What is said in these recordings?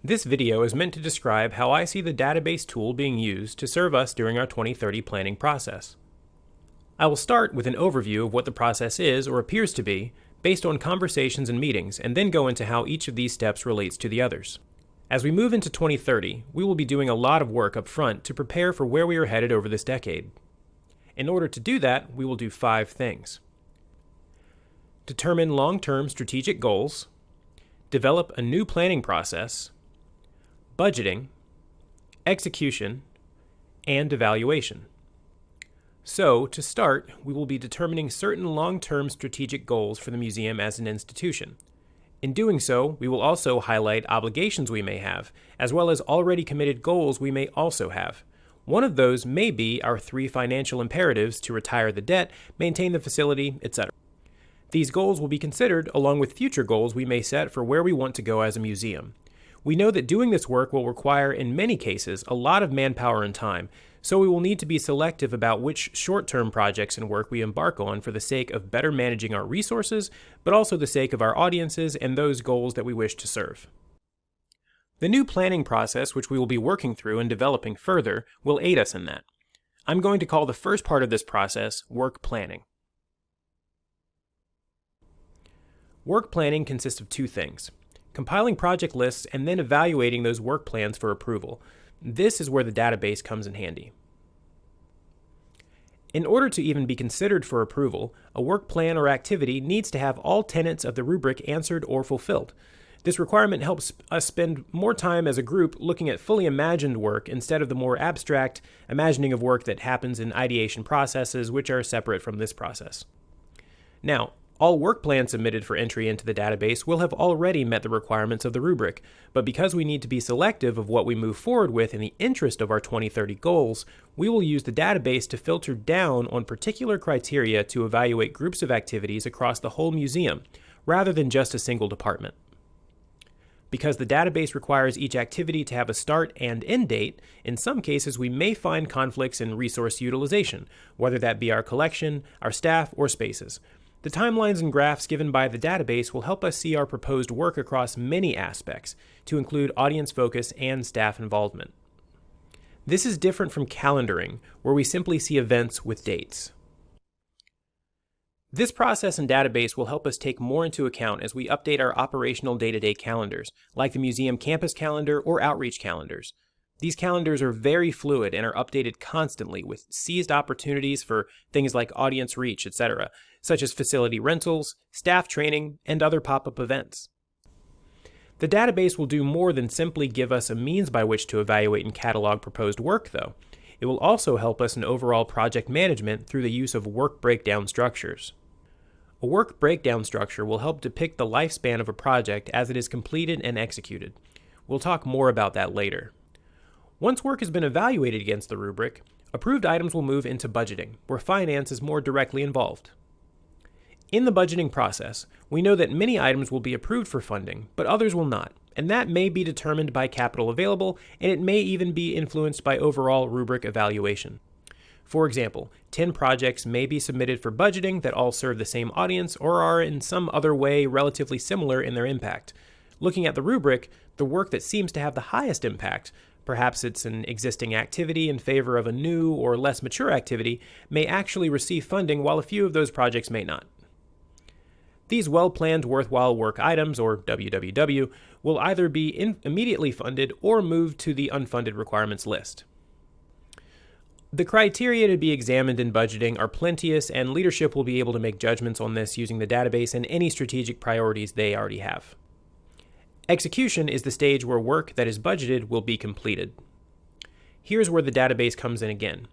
This video is meant to describe how I see the database tool being used to serve us during our 2030 planning process. I will start with an overview of what the process is or appears to be based on conversations and meetings, and then go into how each of these steps relates to the others. As we move into 2030, we will be doing a lot of work up front to prepare for where we are headed over this decade. In order to do that, we will do 5 things. Determine long-term strategic goals, develop a new planning process, budgeting, execution, and evaluation. So, to start, we will be determining certain long-term strategic goals for the museum as an institution. In doing so, we will also highlight obligations we may have, as well as already committed goals we may also have. One of those may be our 3 financial imperatives to retire the debt, maintain the facility, etc. These goals will be considered along with future goals we may set for where we want to go as a museum. We know that doing this work will require, in many cases, a lot of manpower and time, so we will need to be selective about which short-term projects and work we embark on for the sake of better managing our resources, but also the sake of our audiences and those goals that we wish to serve. The new planning process, which we will be working through and developing further, will aid us in that. I'm going to call the first part of this process work planning. Work planning consists of 2 things: compiling project lists and then evaluating those work plans for approval. This is where the database comes in handy. In order to even be considered for approval, a work plan or activity needs to have all tenets of the rubric answered or fulfilled. This requirement helps us spend more time as a group looking at fully imagined work instead of the more abstract imagining of work that happens in ideation processes, which are separate from this process. Now, all work plans submitted for entry into the database will have already met the requirements of the rubric, but because we need to be selective of what we move forward with in the interest of our 2030 goals, we will use the database to filter down on particular criteria to evaluate groups of activities across the whole museum, rather than just a single department. Because the database requires each activity to have a start and end date, in some cases we may find conflicts in resource utilization, whether that be our collection, our staff, or spaces. The timelines and graphs given by the database will help us see our proposed work across many aspects, to include audience focus and staff involvement. This is different from calendaring, where we simply see events with dates. This process and database will help us take more into account as we update our operational day-to-day calendars, like the museum campus calendar or outreach calendars. These calendars are very fluid and are updated constantly with seized opportunities for things like audience reach, etc., such as facility rentals, staff training, and other pop-up events. The database will do more than simply give us a means by which to evaluate and catalog proposed work, though. It will also help us in overall project management through the use of work breakdown structures. A work breakdown structure will help depict the lifespan of a project as it is completed and executed. We'll talk more about that later. Once work has been evaluated against the rubric, approved items will move into budgeting, where finance is more directly involved. In the budgeting process, we know that many items will be approved for funding, but others will not, and that may be determined by capital available, and it may even be influenced by overall rubric evaluation. For example, 10 projects may be submitted for budgeting that all serve the same audience or are in some other way relatively similar in their impact. Looking at the rubric, the work that seems to have the highest impact, perhaps it's an existing activity in favor of a new or less mature activity, may actually receive funding while a few of those projects may not. These well-planned worthwhile work items, or WWW, will either be immediately funded or moved to the unfunded requirements list. The criteria to be examined in budgeting are plenteous, and leadership will be able to make judgments on this using the database and any strategic priorities they already have. Execution is the stage where work that is budgeted will be completed. Here's where the database comes in again.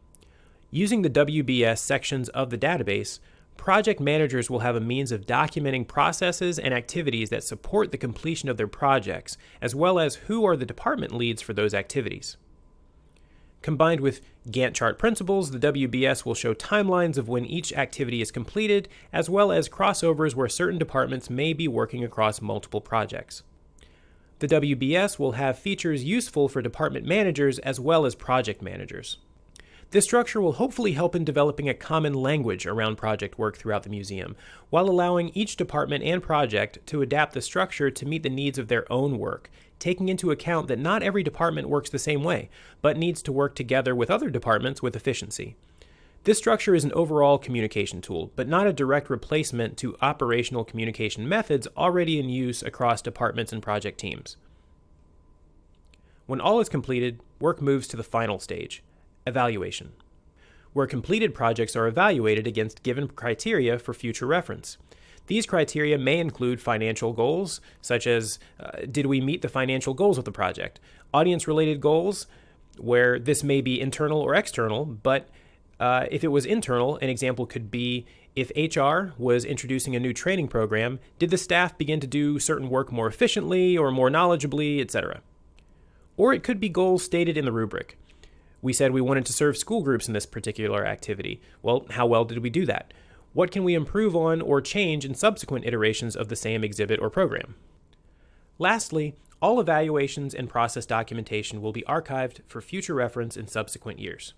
Using the WBS sections of the database, project managers will have a means of documenting processes and activities that support the completion of their projects, as well as who are the department leads for those activities. Combined with Gantt chart principles, the WBS will show timelines of when each activity is completed, as well as crossovers where certain departments may be working across multiple projects. The WBS will have features useful for department managers as well as project managers. This structure will hopefully help in developing a common language around project work throughout the museum, while allowing each department and project to adapt the structure to meet the needs of their own work, taking into account that not every department works the same way, but needs to work together with other departments with efficiency. This structure is an overall communication tool, but not a direct replacement to operational communication methods already in use across departments and project teams. When all is completed, work moves to the final stage, evaluation, where completed projects are evaluated against given criteria for future reference. These criteria may include financial goals, such as did we meet the financial goals of the project? Audience-related goals, where this may be internal or external, but if it was internal, an example could be if HR was introducing a new training program, did the staff begin to do certain work more efficiently or more knowledgeably, etc.? Or it could be goals stated in the rubric. We said we wanted to serve school groups in this particular activity. Well, how well did we do that? What can we improve on or change in subsequent iterations of the same exhibit or program? Lastly, all evaluations and process documentation will be archived for future reference in subsequent years.